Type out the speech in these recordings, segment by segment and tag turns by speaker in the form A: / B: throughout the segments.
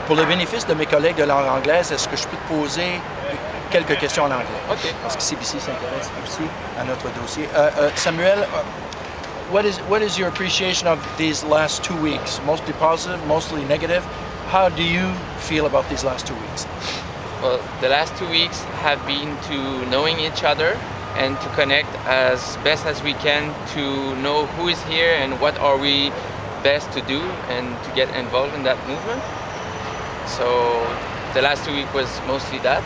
A: Pour le bénéfice de mes collègues de langue anglaise, est-ce que je peux te poser quelques questions en anglais?
B: Okay.
A: Parce que CBC s'intéresse aussi à notre dossier. Samuel, what is your appreciation of these last 2 weeks? Mostly positive, mostly negative. How do you feel about these last 2 weeks?
B: Well, the last 2 weeks have been to knowing each other and to connect as best as we can to know who is here and what are we best to do and to get involved in that movement. So the last 2 weeks was mostly that.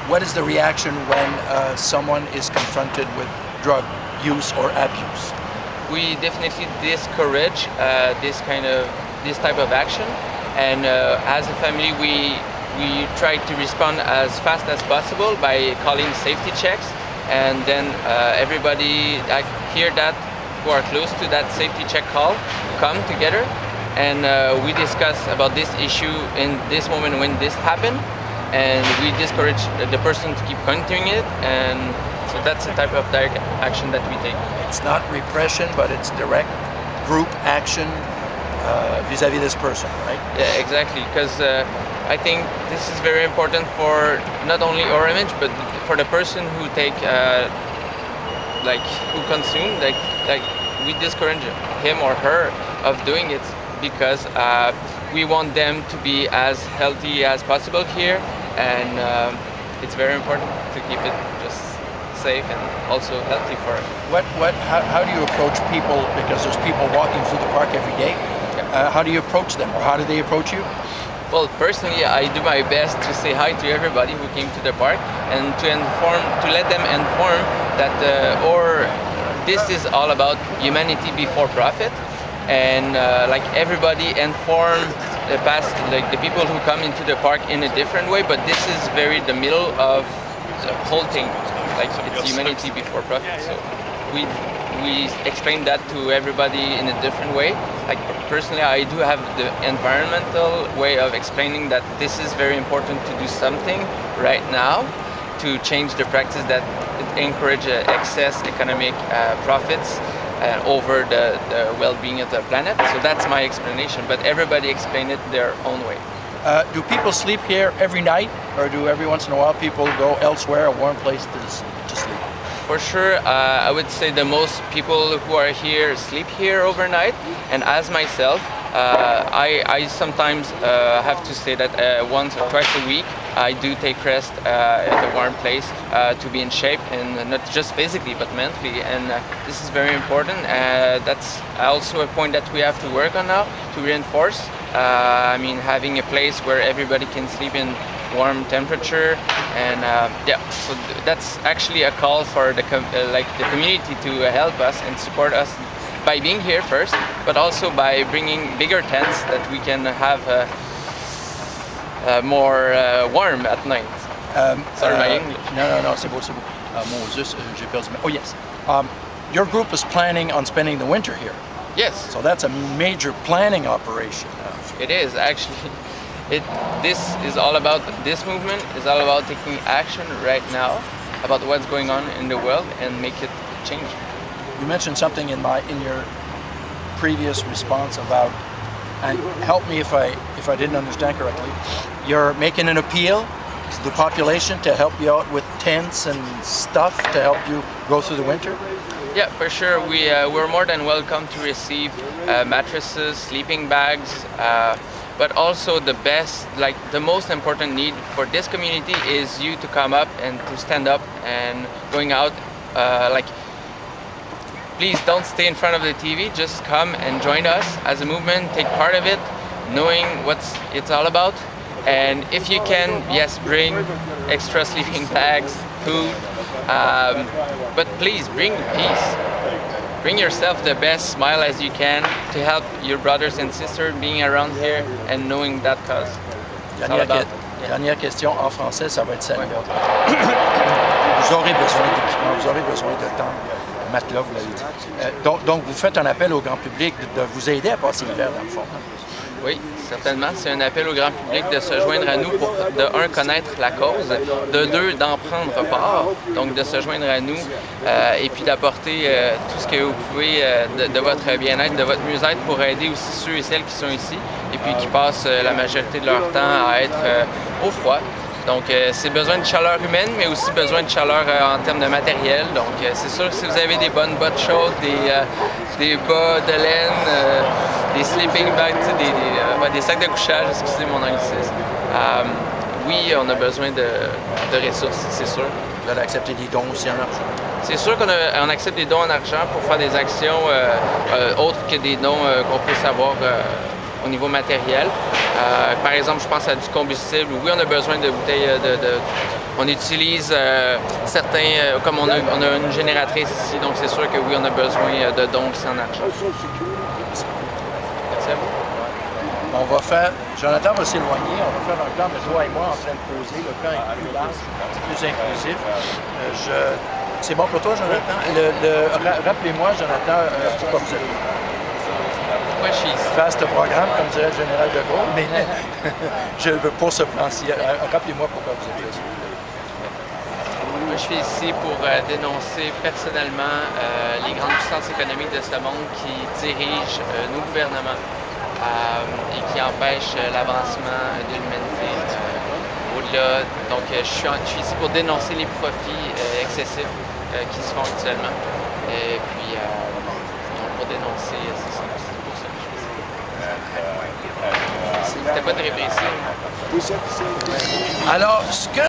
A: What is the reaction when someone is confronted with drug use or abuse?
B: We definitely discourage this type of action, and as a family we try to respond as fast as possible by calling safety checks, and then everybody hear that who are close to that safety check call come together, and we discuss about this issue in this moment when this happened, and we discourage the person to keep continuing it, and so that's the type of direct action that we take.
A: It's not repression, but it's direct group action vis-a-vis this person, right?
B: Yeah, exactly, because I think this is very important for not only our image, but for the person who take, who consume, like we discourage him or her of doing it, because we want them to be as healthy as possible here, and it's very important to keep it just safe and also healthy for it.
A: How do you approach people, because there's people walking through the park every day? How do you approach them, or how do they approach you?
B: Well, personally, I do my best to say hi to everybody who came to the park and to let them inform that this is all about humanity before profit, and everybody inform the people who come into the park in a different way, but this is very the middle of the whole thing, like it's humanity before profit. So we explain that to everybody in a different way. Like personally, I do have the environmental way of explaining that this is very important to do something right now to change the practice that encourage excess economic profits over the well-being of the planet. So that's my explanation, but everybody explain it their own way.
A: Do people sleep here every night, or do every once in a while people go elsewhere, a warm place to sleep?
B: For sure, I would say the most people who are here sleep here overnight, and as myself, I sometimes have to say that once or twice a week I do take rest at a warm place to be in shape, and not just physically but mentally, and this is very important. That's also a point that we have to work on now to reinforce. Having a place where everybody can sleep in warm temperature, and so that's actually a call for the community to help us and support us by being here first, but also by bringing bigger tents that we can have more warm at night. Sorry, my English.
A: No, c'est beau. J'ai perdu. Oh yes. Your group is planning on spending the winter here.
B: Yes.
A: So that's a major planning operation.
B: It is actually. This movement is all about taking action right now about what's going on in the world and make it change.
A: You mentioned something in your previous response about, and help me if I didn't understand correctly, you're making an appeal to the population to help you out with tents and stuff to help you go through the winter?
B: Yeah, for sure. We're more than welcome to receive mattresses, sleeping bags, but also the most important need for this community is you to come up and to stand up and going out. Please don't stay in front of the TV, just come and join us as a movement, take part of it, knowing what it's all about. And if you can, yes, bring extra sleeping bags, food, but please bring peace. Bring yourself the best smile as you can to help your brothers and sisters being around here and knowing that cause.
A: Dernière question en français, ça va être celle-là. Vous aurez besoin d'équipement, vous aurez besoin de temps, matelas, vous l'avez dit. Donc vous faites un appel au grand public de vous aider à passer l'hiver dans le fond.
B: Oui, certainement. C'est un appel au grand public de se joindre à nous pour, de un, connaître la cause, de deux, d'en prendre part, donc de se joindre à nous et puis d'apporter tout ce que vous pouvez de votre bien-être, de votre mieux-être pour aider aussi ceux et celles qui sont ici. et puis qui passent la majorité de leur temps à être au froid. Donc, c'est besoin de chaleur humaine, mais aussi besoin de chaleur en termes de matériel. Donc, c'est sûr que si vous avez des bonnes bottes chaudes, des bas de laine, des sleeping bags, des sacs de couchage, excusez mon anglicisme, oui, on a besoin de ressources, c'est sûr.
A: Vous allez accepter des dons aussi en argent?
B: C'est sûr qu'on accepte des dons en argent pour faire des actions autres que des dons qu'on peut savoir au niveau matériel. Par exemple, je pense à du combustible. Oui, on a besoin de bouteilles on utilise certains, comme on a une génératrice ici, donc c'est sûr que oui, on a besoin de dons aussi en argent. Merci à vous.
A: On va faire, Jonathan va s'éloigner, on va faire un plan de toi et moi en train de poser. Le plan est plus large, plus inclusif. C'est bon pour toi, Jonathan? Rappelez-moi, Jonathan, pourquoi vous êtes là.
B: Pourquoi je suis ici?
A: Vaste programme, comme dirait le général de Gaulle, mais pour ce plan-ci, rappelez-moi pourquoi vous êtes là.
B: Moi, je suis ici pour dénoncer personnellement les grandes puissances économiques de ce monde qui dirigent nos gouvernements et qui empêchent l'avancement de l'humanité au-delà. Donc, je suis ici pour dénoncer les profits excessifs qui se font actuellement. Et puis, pour dénoncer, c'est ça. C'est pour ça que je suis ici. C'était pas très précis.
A: Alors, ce que